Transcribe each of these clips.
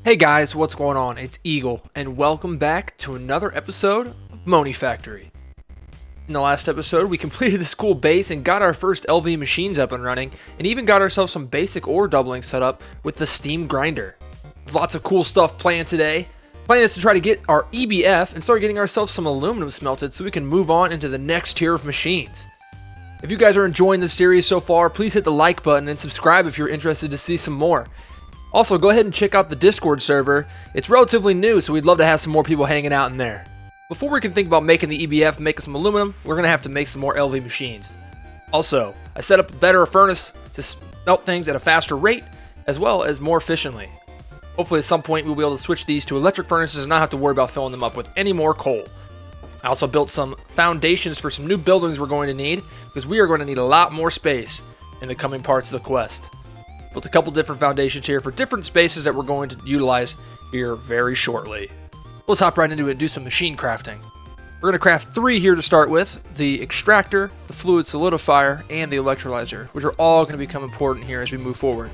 Hey guys, what's going on? It's Eagle, and welcome back to another episode of Monifactory. In the last episode, we completed this cool base and got our first LV machines up and running, and even got ourselves some basic ore doubling set up with the steam grinder. Lots of cool stuff planned today. Plan is to try to get our EBF and start getting ourselves some aluminum smelted so we can move on into the next tier of machines. If you guys are enjoying this series so far, please hit the like button and subscribe if you're interested to see some more. Also, go ahead and check out the Discord server. It's relatively new, so we'd love to have some more people hanging out in there. Before we can think about making the EBF and making some aluminum, we're going to have to make some more LV machines. Also, I set up a better furnace to smelt things at a faster rate, as well as more efficiently. Hopefully at some point we'll be able to switch these to electric furnaces and not have to worry about filling them up with any more coal. I also built some foundations for some new buildings we're going to need, because we are going to need a lot more space in the coming parts of the quest. Built a couple different foundations here for different spaces that we're going to utilize here very shortly. Let's hop right into it and do some machine crafting. We're going to craft 3 here to start with: the extractor, the fluid solidifier, and the electrolyzer, which are all going to become important here as we move forward.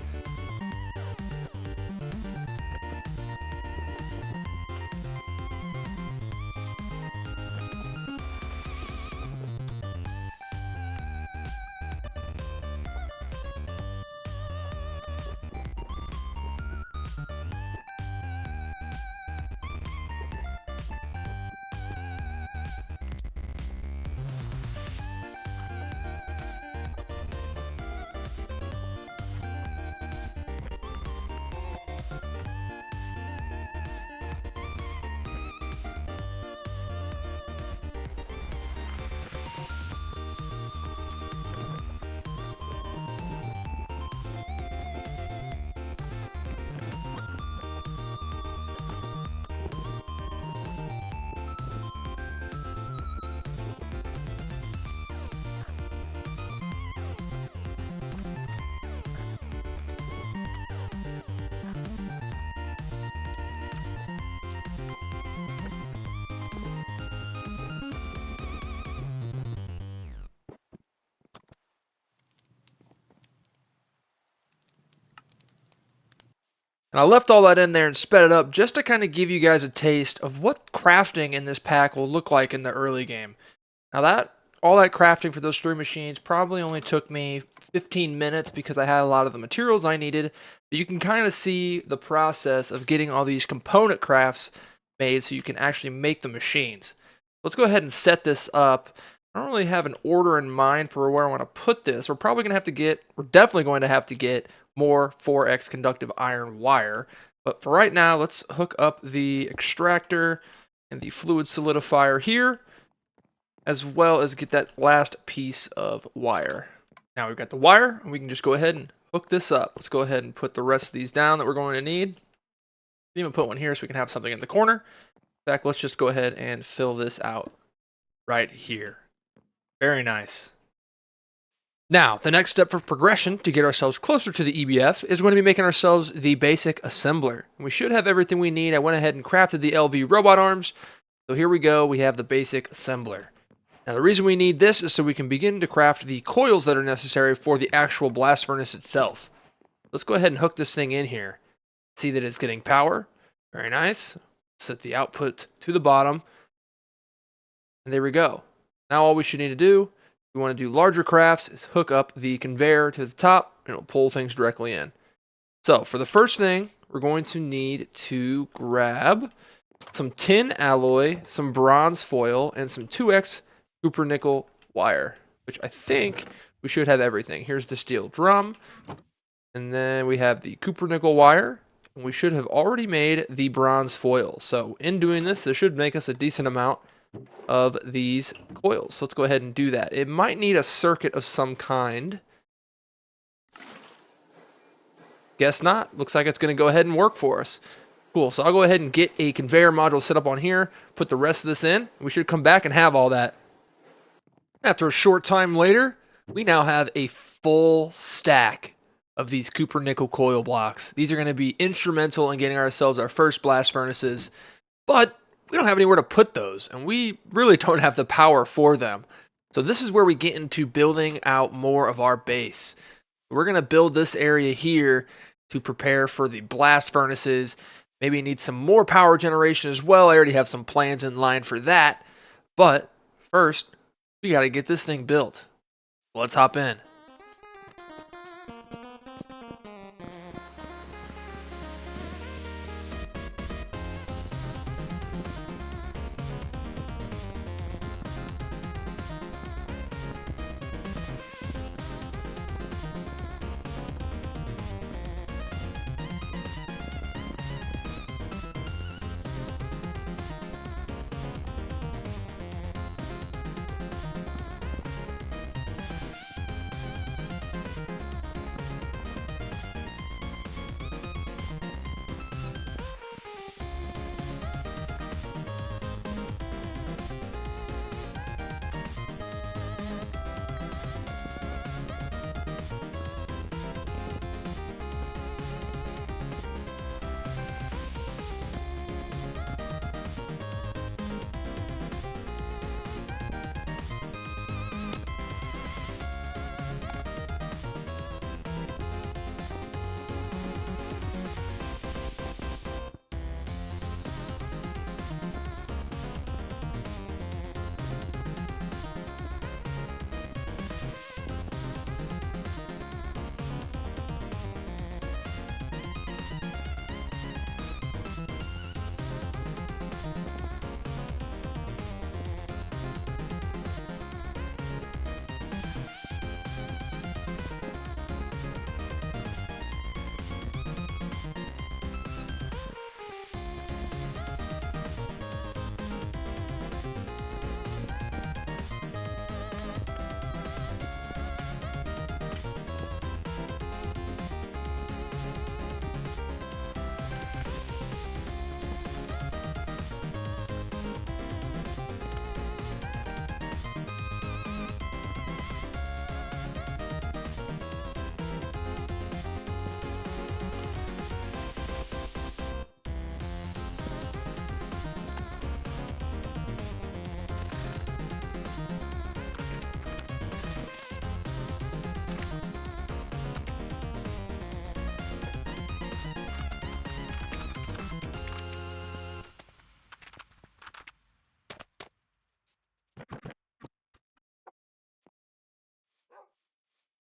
And I left all that in there and sped it up just to kind of give you guys a taste of what crafting in this pack will look like in the early game. Now all that crafting for those 3 machines probably only took me 15 minutes because I had a lot of the materials I needed. But you can kind of see the process of getting all these component crafts made so you can actually make the machines. Let's go ahead and set this up. I don't really have an order in mind for where I want to put this. We're definitely going to have to get more 4x conductive iron wire. But for right now, let's hook up the extractor and the fluid solidifier here, as well as get that last piece of wire. Now we've got the wire, and we can just go ahead and hook this up. Let's go ahead and put the rest of these down that we're going to need. Even put one here so we can have something in the corner. In fact, let's just go ahead and fill this out right here. Very nice. Now, the next step for progression to get ourselves closer to the EBF is going to be making ourselves the basic assembler. We should have everything we need. I went ahead and crafted the LV robot arms. So here we go. We have the basic assembler. Now, the reason we need this is so we can begin to craft the coils that are necessary for the actual blast furnace itself. Let's go ahead and hook this thing in here. See that it's getting power. Very nice. Set the output to the bottom. And there we go. Now all we should need to do, if we want to do larger crafts, is hook up the conveyor to the top, and it'll pull things directly in. So for the first thing, we're going to need to grab some tin alloy, some bronze foil, and some 2x copper nickel wire, which I think we should have everything. Here's the steel drum, and then we have the copper nickel wire, and we should have already made the bronze foil. So in doing this should make us a decent amount of these coils. So let's go ahead and do that. It might need a circuit of some kind. Guess not. Looks like it's going to go ahead and work for us. Cool. So I'll go ahead and get a conveyor module set up on here, put the rest of this in. We should come back and have all that. After a short time later, we now have a full stack of these copper nickel coil blocks. These are going to be instrumental in getting ourselves our first blast furnaces, but we don't have anywhere to put those, and we really don't have the power for them. So this is where we get into building out more of our base. We're going to build this area here to prepare for the blast furnaces Maybe need some more power generation as well. I already have some plans in line for that. But first, we got to get this thing built. Let's hop in.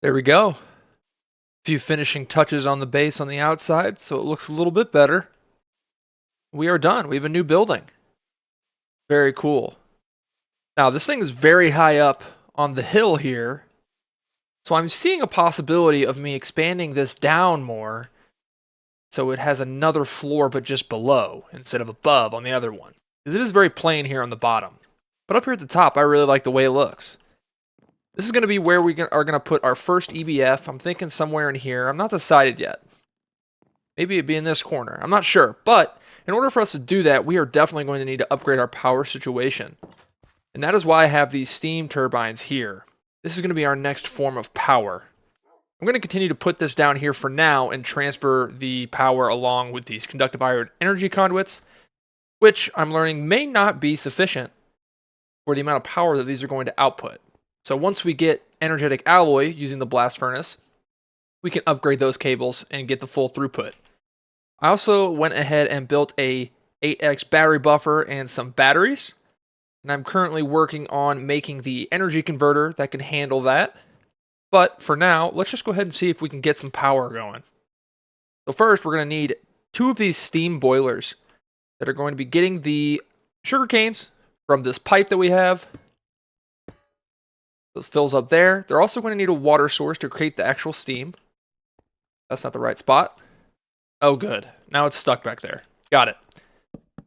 There we go. A few finishing touches on the base on the outside, so it looks a little bit better. We are done. We have a new building. Very cool. Now, this thing is very high up on the hill here, so I'm seeing a possibility of me expanding this down more so it has another floor but just below instead of above on the other one. Because it is very plain here on the bottom. But up here at the top, I really like the way it looks. This is going to be where we are going to put our first EBF. I'm thinking somewhere in here. I'm not decided yet. Maybe it'd be in this corner. I'm not sure. But in order for us to do that, we are definitely going to need to upgrade our power situation. And that is why I have these steam turbines here. This is going to be our next form of power. I'm going to continue to put this down here for now and transfer the power along with these conductive iron energy conduits, which I'm learning may not be sufficient for the amount of power that these are going to output. So once we get energetic alloy using the blast furnace, we can upgrade those cables and get the full throughput. I also went ahead and built a 8x battery buffer and some batteries. And I'm currently working on making the energy converter that can handle that. But for now, let's just go ahead and see if we can get some power going. So first, we're going to need 2 of these steam boilers that are going to be getting the sugar canes from this pipe that we have. So it fills up there. They're also going to need a water source to create the actual steam. That's not the right spot. Oh, good. Now it's stuck back there. Got it. And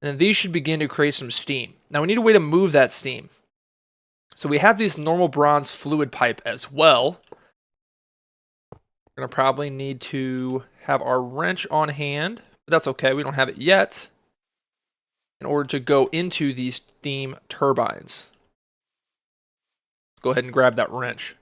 then these should begin to create some steam. Now we need a way to move that steam. So we have this normal bronze fluid pipe as well. We're going to probably need to have our wrench on hand, but that's okay. We don't have it yet in order to go into these steam turbines. Let's go ahead and grab that wrench.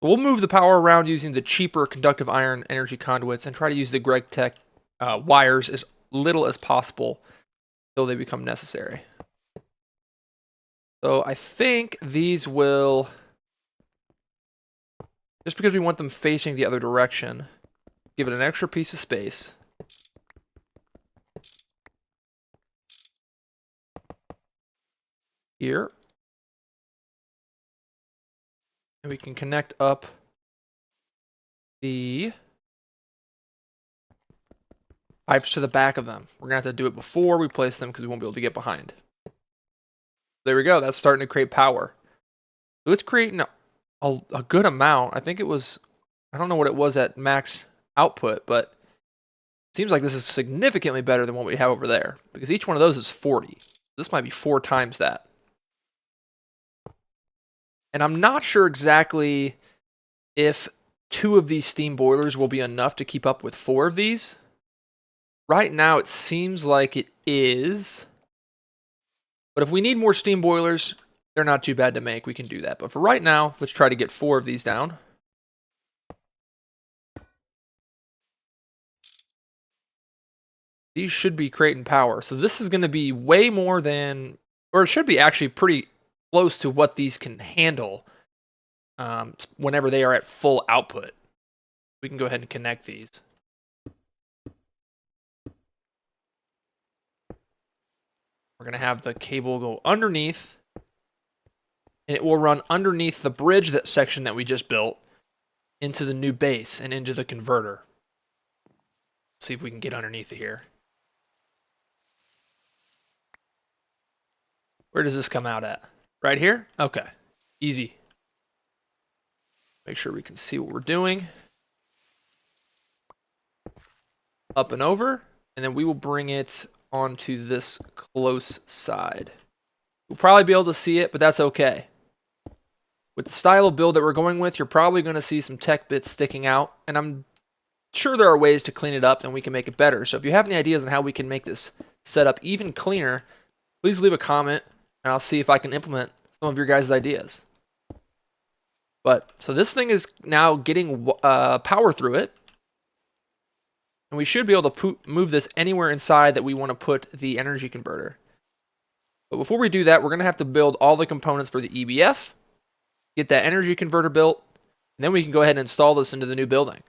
We'll move the power around using the cheaper conductive iron energy conduits and try to use the Greg Tech wires as little as possible until they become necessary. So I think these will just because we want them facing the other direction. Give it an extra piece of space. Here. And we can connect up the pipes to the back of them. We're going to have to do it before we place them because we won't be able to get behind. There we go. That's starting to create power. So it's creating a good amount. I think it was, I don't know what it was at max output, but it seems like this is significantly better than what we have over there because each one of those is 40. This might be 4 times that. And I'm not sure exactly if 2 of these steam boilers will be enough to keep up with 4 of these. Right now, it seems like it is. But if we need more steam boilers, they're not too bad to make. We can do that. But for right now, let's try to get 4 of these down. These should be creating power. So this is going to be way more than, or it should be actually pretty close to what these can handle whenever they are at full output. We can go ahead and connect these. We're going to have the cable go underneath, and it will run underneath the bridge section that we just built into the new base and into the converter. Let's see if we can get underneath it here. Where does this come out at? Right here? Okay. Easy. Make sure we can see what we're doing. Up and over, and then we will bring it onto this close side. We'll probably be able to see it, but that's okay. With the style of build that we're going with, you're probably going to see some tech bits sticking out, and I'm sure there are ways to clean it up and we can make it better. So if you have any ideas on how we can make this setup even cleaner, please leave a comment, and I'll see if I can implement some of your guys' ideas. But, so this thing is now getting power through it. And we should be able to move this anywhere inside that we want to put the energy converter. But before we do that, we're going to have to build all the components for the EBF, get that energy converter built, and then we can go ahead and install this into the new building.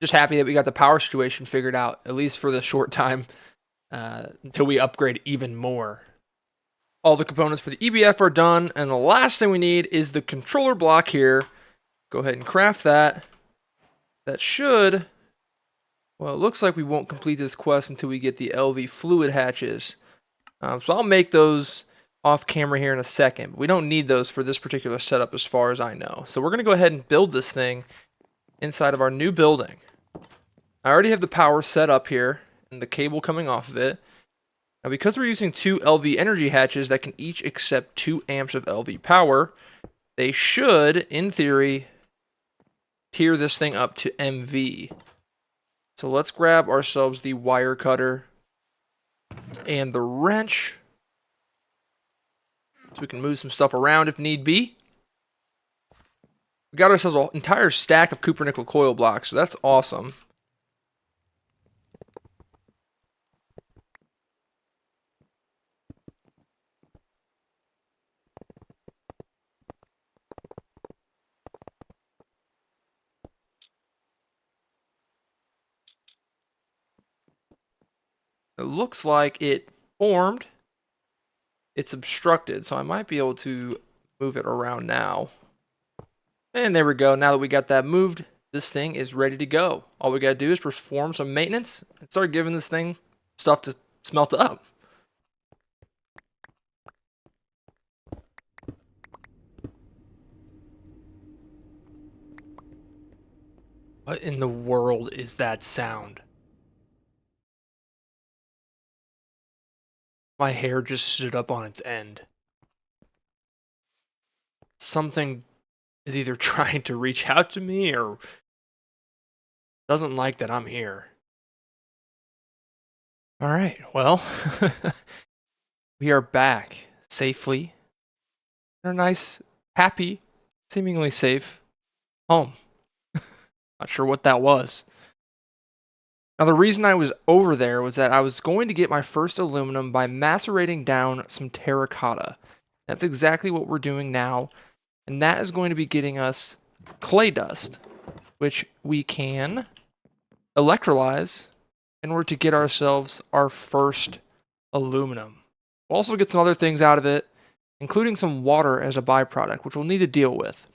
Just happy that we got the power situation figured out, at least for the short time, until we upgrade even more. All the components for the EBF are done, and the last thing we need is the controller block here. Go ahead and craft that. That should... Well, it looks like we won't complete this quest until we get the LV fluid hatches. So I'll make those off camera here in a second. But we don't need those for this particular setup as far as I know. So we're going to go ahead and build this thing inside of our new building. I already have the power set up here and the cable coming off of it. Now because we're using 2 LV energy hatches that can each accept 2 amps of LV power, they should, in theory, tier this thing up to MV. So let's grab ourselves the wire cutter and the wrench so we can move some stuff around if need be. We got ourselves an entire stack of copper nickel coil blocks, so that's awesome. It looks like it formed. It's obstructed, so I might be able to move it around now. And there we go. Now that we got that moved, this thing is ready to go. All we got to do is perform some maintenance and start giving this thing stuff to smelt up. What in the world is that sound? My hair just stood up on its end. Something is either trying to reach out to me or doesn't like that I'm here. All right, well, we are back safely in a nice, happy, seemingly safe home. Not sure what that was. Now, the reason I was over there was that I was going to get my first aluminum by macerating down some terracotta. That's exactly what we're doing now, and that is going to be getting us clay dust, which we can electrolyze in order to get ourselves our first aluminum. We'll also get some other things out of it, including some water as a byproduct, which we'll need to deal with.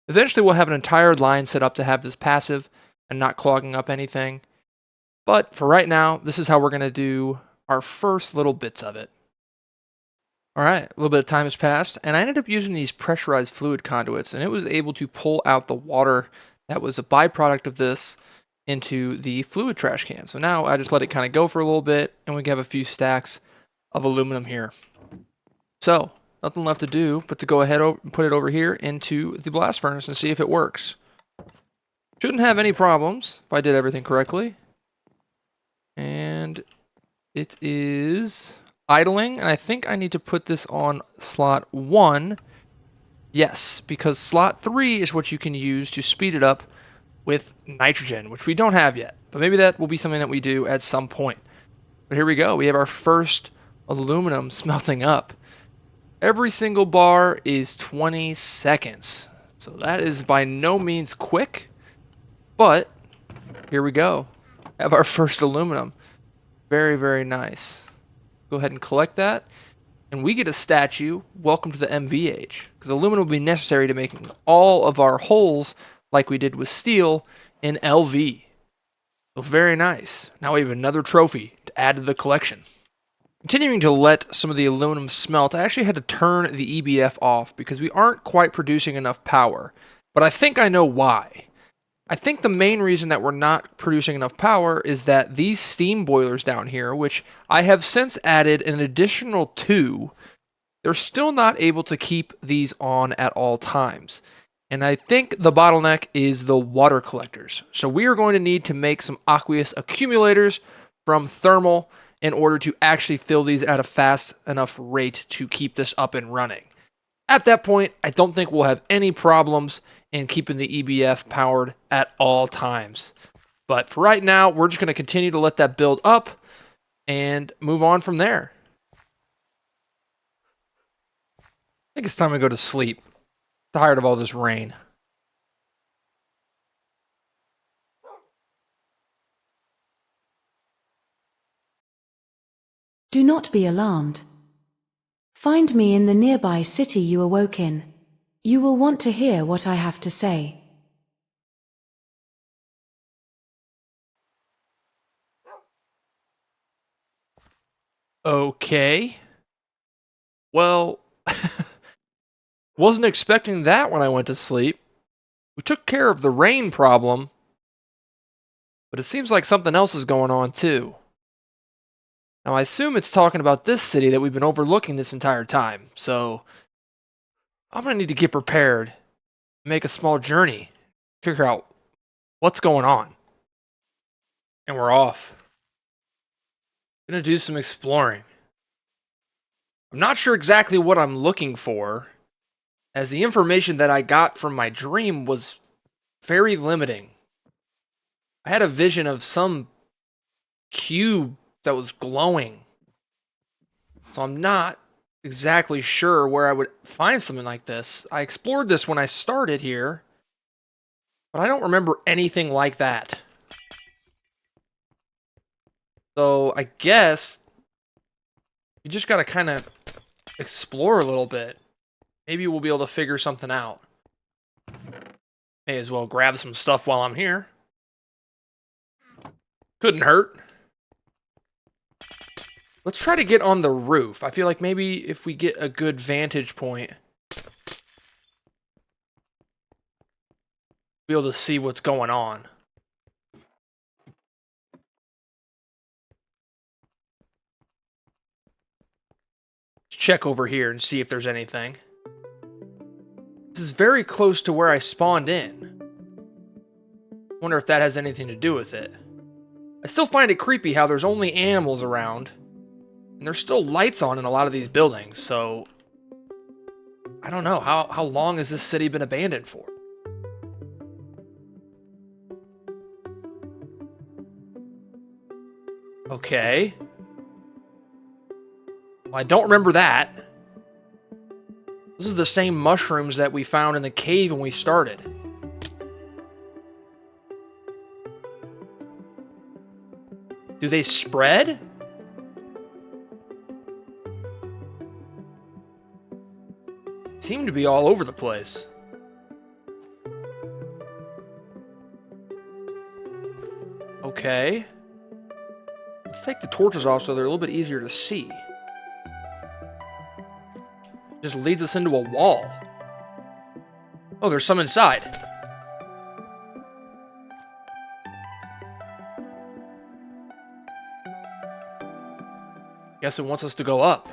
Eventually, we'll have an entire line set up to have this passive and not clogging up anything. But for right now, this is how we're going to do our first little bits of it. All right, a little bit of time has passed, and I ended up using these pressurized fluid conduits, and it was able to pull out the water that was a byproduct of this into the fluid trash can. So now I just let it kind of go for a little bit, and we have a few stacks of aluminum here. So, nothing left to do but to go ahead and put it over here into the blast furnace and see if it works. Shouldn't have any problems if I did everything correctly. And it is idling, and I think I need to put this on slot 1. Yes, because slot 3 is what you can use to speed it up with nitrogen, which we don't have yet. But maybe that will be something that we do at some point. But here we go. We have our first aluminum smelting up. Every single bar is 20 seconds. So that is by no means quick. But here we go. Have our first aluminum. Very, very nice. Go ahead and collect that. And we get a statue, welcome to the MVH. Because aluminum will be necessary to make all of our holes, like we did with steel, in LV. So very nice. Now we have another trophy to add to the collection. Continuing to let some of the aluminum smelt, I actually had to turn the EBF off because we aren't quite producing enough power. But I think I know why. I think the main reason that we're not producing enough power is that these steam boilers down here, which I have since added an additional 2, they're still not able to keep these on at all times. And I think the bottleneck is the water collectors. So we are going to need to make some aqueous accumulators from thermal in order to actually fill these at a fast enough rate to keep this up and running. At that point, I don't think we'll have any problems in keeping the EBF powered at all times. But for right now, we're just going to continue to let that build up and move on from there. I think it's time to go to sleep. Tired of all this rain. Do not be alarmed. Find me in the nearby city you awoke in. You will want to hear what I have to say. Okay. Well, wasn't expecting that when I went to sleep. We took care of the rain problem, but it seems like something else is going on too. Now, I assume it's talking about this city that we've been overlooking this entire time, so I'm going to need to get prepared, make a small journey, figure out what's going on. And we're off. Gonna do some exploring. I'm not sure exactly what I'm looking for, as the information that I got from my dream was very limiting. I had a vision of some cube that was glowing. So I'm not exactly sure where I would find something like this. I explored this when I started here, but I don't remember anything like that. So I guess you just gotta kind of explore a little bit. Maybe we'll be able to figure something out. May as well grab some stuff while I'm here. Couldn't hurt. Let's try to get on the roof. I feel like maybe if we get a good vantage point, we'll be able to see what's going on. Let's check over here and see if there's anything. This is very close to where I spawned in. Wonder if that has anything to do with it. I still find it creepy how there's only animals around, and there's still lights on in a lot of these buildings, so I don't know. How long has this city been abandoned for? Okay. Well, I don't remember that. This is the same mushrooms that we found in the cave when we started. Do they spread? Seem to be all over the place. Okay. Let's take the torches off so they're a little bit easier to see. Just leads us into a wall. Oh, there's some inside. Guess it wants us to go up.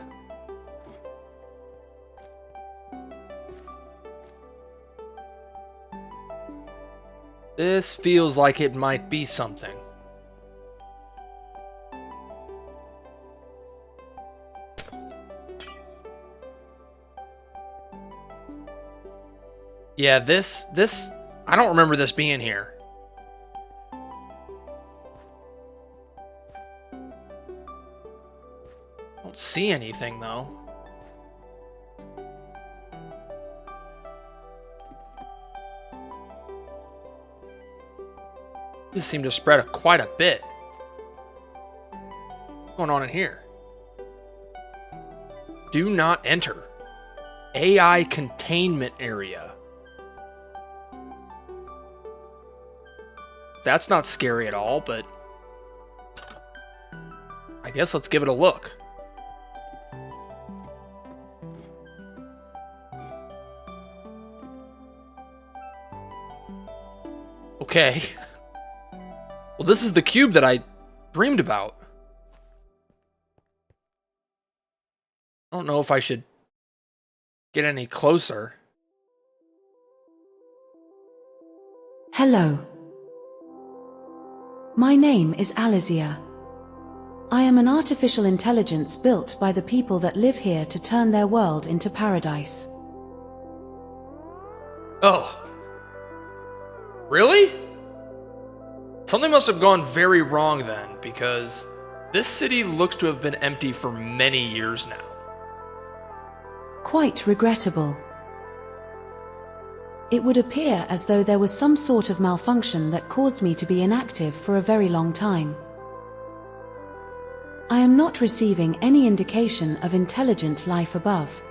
This feels like it might be something. Yeah, this, I don't remember this being here. Don't see anything, though. This seemed to spread quite a bit. What's going on in here? Do not enter. AI containment area. That's not scary at all, but I guess let's give it a look. Okay. Well, this is the cube that I dreamed about. I don't know if I should get any closer. Hello. My name is Alizia. I am an artificial intelligence built by the people that live here to turn their world into paradise. Oh. Really? Something must have gone very wrong then, because this city looks to have been empty for many years now. Quite regrettable. It would appear as though there was some sort of malfunction that caused me to be inactive for a very long time. I am not receiving any indication of intelligent life above.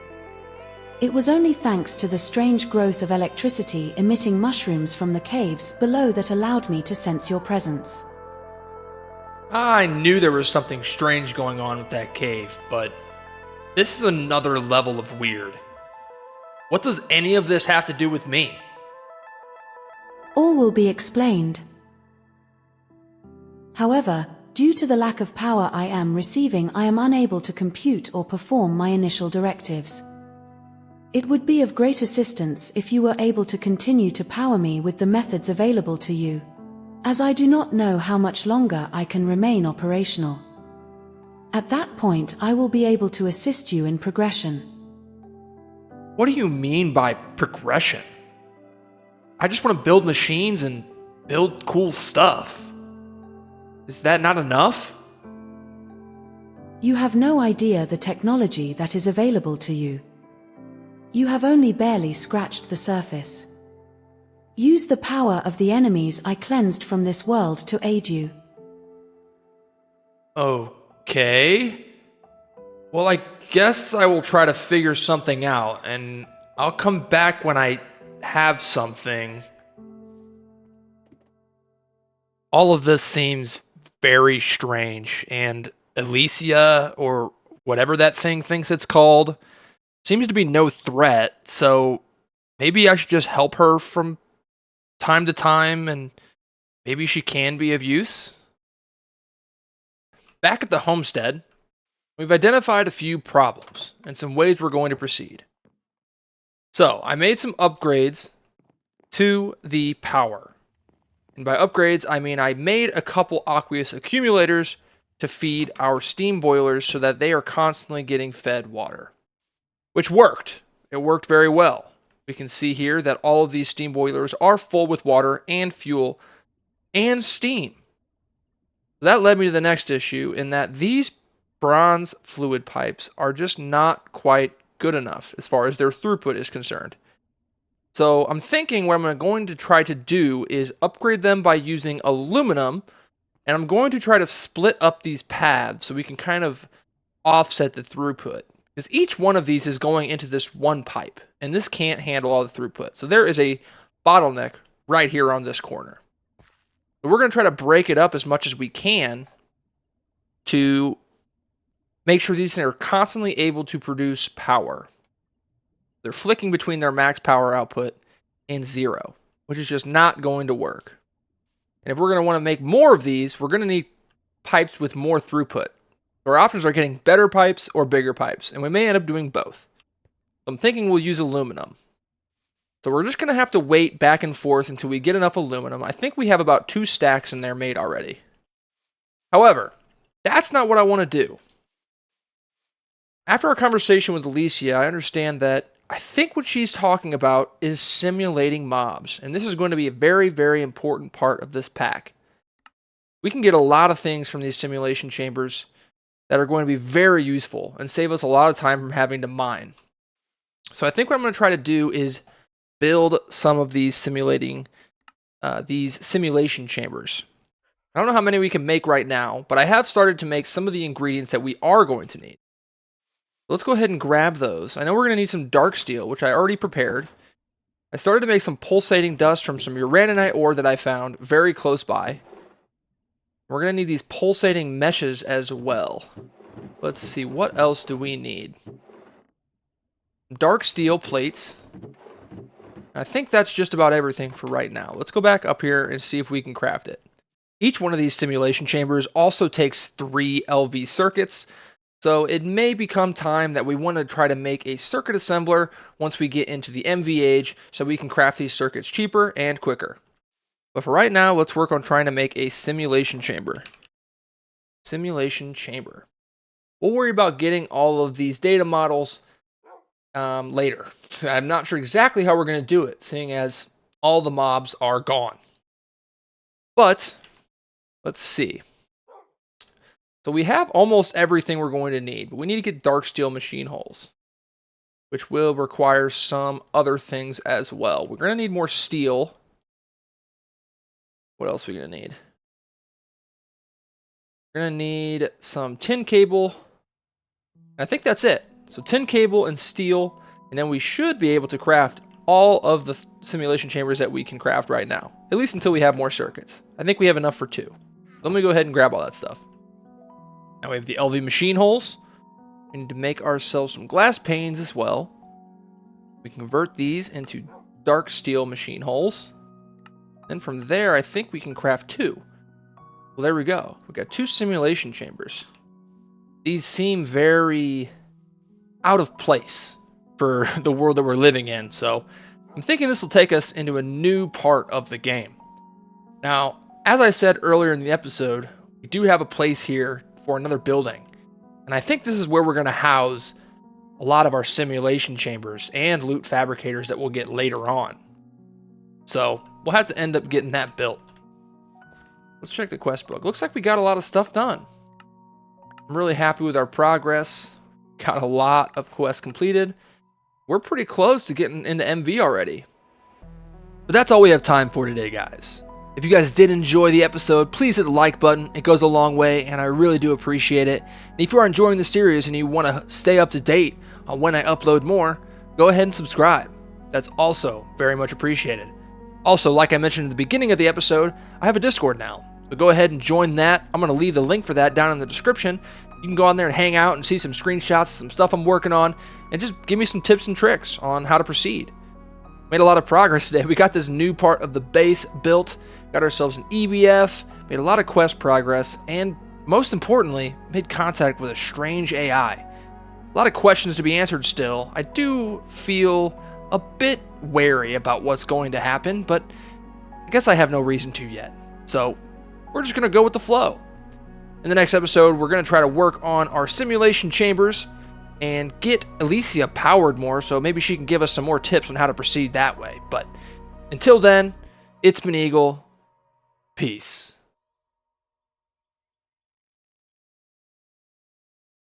It was only thanks to the strange growth of electricity emitting mushrooms from the caves below that allowed me to sense your presence. I knew there was something strange going on with that cave, but this is another level of weird. What does any of this have to do with me? All will be explained. However, due to the lack of power I am receiving, I am unable to compute or perform my initial directives. It would be of great assistance if you were able to continue to power me with the methods available to you, as I do not know how much longer I can remain operational. At that point, I will be able to assist you in progression. What do you mean by progression? I just want to build machines and build cool stuff. Is that not enough? You have no idea the technology that is available to you. You have only barely scratched the surface. Use the power of the enemies I cleansed from this world to aid you. Okay. Well, I guess I will try to figure something out, and I'll come back when I have something. All of this seems very strange, and Alicia, or whatever that thing thinks it's called, seems to be no threat, so maybe I should just help her from time to time, and maybe she can be of use. Back at the homestead, we've identified a few problems and some ways we're going to proceed. So, I made some upgrades to the power. And by upgrades, I mean I made a couple aqueous accumulators to feed our steam boilers so that they are constantly getting fed water. Which worked. It worked very well. We can see here that all of these steam boilers are full with water and fuel and steam. That led me to the next issue in that these bronze fluid pipes are just not quite good enough as far as their throughput is concerned. So I'm thinking what I'm going to try to do is upgrade them by using aluminum And I'm going to try to split up these paths so we can kind of offset the throughput. Because each one of these is going into this one pipe, and this can't handle all the throughput. So there is a bottleneck right here on this corner. So we're going to try to break it up as much as we can to make sure these things are constantly able to produce power. They're flicking between their max power output and 0, which is just not going to work. And if we're going to want to make more of these, we're going to need pipes with more throughput. Our options are getting better pipes or bigger pipes, and we may end up doing both. I'm thinking we'll use aluminum. So we're just going to have to wait back and forth until we get enough aluminum. I think we have about 2 stacks in there made already. However, that's not what I want to do. After our conversation with Alicia, I understand that I think what she's talking about is simulating mobs, and this is going to be a very, very important part of this pack. We can get a lot of things from these simulation chambers that are going to be very useful and save us a lot of time from having to mine. So I think what I'm going to try to do is build some of these simulation chambers. I don't know how many we can make right now, but I have started to make some of the ingredients that we are going to need. Let's go ahead and grab those. I know we're going to need some dark steel, which I already prepared. I started to make some pulsating dust from some uraninite ore that I found very close by. We're going to need these pulsating meshes as well. Let's see, what else do we need? Dark steel plates. I think that's just about everything for right now. Let's go back up here and see if we can craft it. Each one of these simulation chambers also takes 3 LV circuits, so it may become time that we want to try to make a circuit assembler once we get into the MV age so we can craft these circuits cheaper and quicker. But for right now, let's work on trying to make a simulation chamber. Simulation chamber. We'll worry about getting all of these data models later. I'm not sure exactly how we're going to do it, seeing as all the mobs are gone. But let's see. So we have almost everything we're going to need, but we need to get dark steel machine holes, which will require some other things as well. We're going to need more steel. What else are we going to need? We're going to need some tin cable. I think that's it. So tin cable and steel, and then we should be able to craft all of the simulation chambers that we can craft right now, at least until we have more circuits. I think we have enough for 2. Let me go ahead and grab all that stuff. Now we have the LV machine holes. We need to make ourselves some glass panes as well. We can convert these into dark steel machine holes. Then from there, I think we can craft 2. Well, there we go. We got 2 simulation chambers. These seem very out of place for the world that we're living in, so I'm thinking this will take us into a new part of the game. Now, as I said earlier in the episode, we do have a place here for another building, and I think this is where we're going to house a lot of our simulation chambers and loot fabricators that we'll get later on. So we'll have to end up getting that built. Let's check the quest book. Looks like we got a lot of stuff done. I'm really happy with our progress. Got a lot of quests completed. We're pretty close to getting into MV already. But that's all we have time for today, guys. If you guys did enjoy the episode, please hit the like button. It goes a long way, and I really do appreciate it. And if you are enjoying the series and you want to stay up to date on when I upload more, go ahead and subscribe. That's also very much appreciated. Also, like I mentioned at the beginning of the episode, I have a Discord now. So go ahead and join that. I'm going to leave the link for that down in the description. You can go on there and hang out and see some screenshots, some stuff I'm working on, and just give me some tips and tricks on how to proceed. Made a lot of progress today. We got this new part of the base built, got ourselves an EBF, made a lot of quest progress, and most importantly, made contact with a strange AI. A lot of questions to be answered still. I do feel a bit wary about what's going to happen, but I guess I have no reason to yet. So we're just going to go with the flow. In the next episode, we're going to try to work on our simulation chambers and get Alicia powered more, so maybe she can give us some more tips on how to proceed that way. But until then, it's been Eagle. Peace.